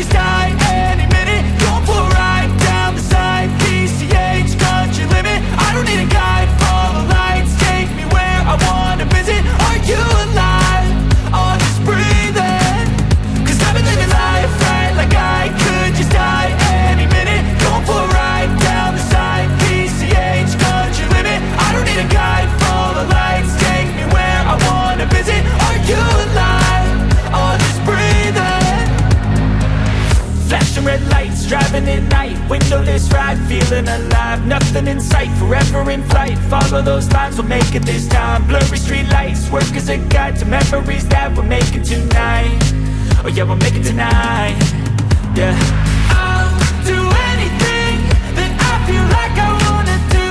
just die any minute. Going for a ride down the side, PCH, country limit. I don't need a guide, follow lights, take me where I wanna visit. Are you alive? Or just breathing? Cause I've been living life right like I could just die any minute. Going for a ride down the side, PCH, country limit. I don't need a guide, follow lights, take me where I wanna visit. Are you alive? Or just breathing? Flashing red lights, driving at night, windowless ride, feeling alive. Nothing in sight, forever in flight. Follow those lines, we'll make it this time. Blurry street lights, work as a guide to memories that we're making tonight. Oh yeah, we'll make it tonight. Yeah. I'll do anything that I feel like I wanna do.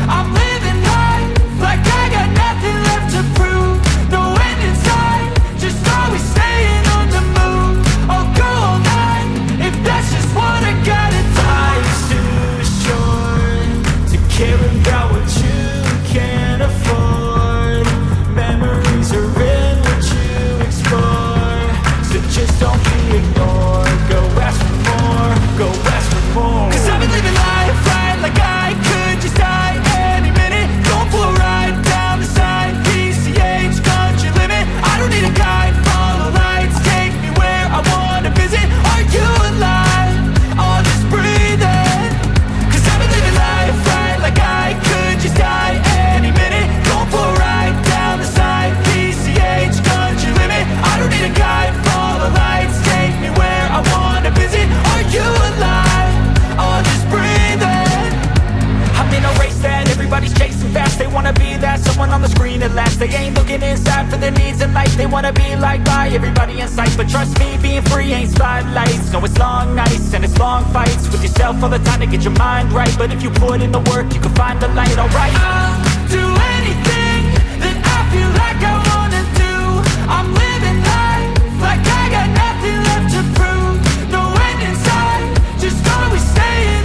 I'm living life like I got nothing left to prove. No end in sight, just always staying on the move. I'll go all night if that's just what I gotta do. Life's too short to care about what you can't afford. Memories are in what you explore, so just don't be ignored. Go ask for more, go ask for more. Cause I've been living life right like I could just die any minute. Going for a ride down the side, PCH, country limit. I don't need a guide, follow lights, take me where I wanna visit. Are you alive? Or just breathing? Cause I've been living life right like I could just die any minute. Going for a ride down the side, PCH, country limit. I don't need a guide, follow lights, take me where I wanna visit. Are you alive? Or just breathing? I'm in a race that everybody's chasing fast. They wanna be that someone on the screen at last. They ain't looking inside for their needs in life. They wanna be liked by everybody in sight. But trust me, being free ain't spotlights. No, it's long nights and it's long fights with yourself all the time to get your mind right. But if you put in the work, you can find the light, alright? I'll do anything that I feel like I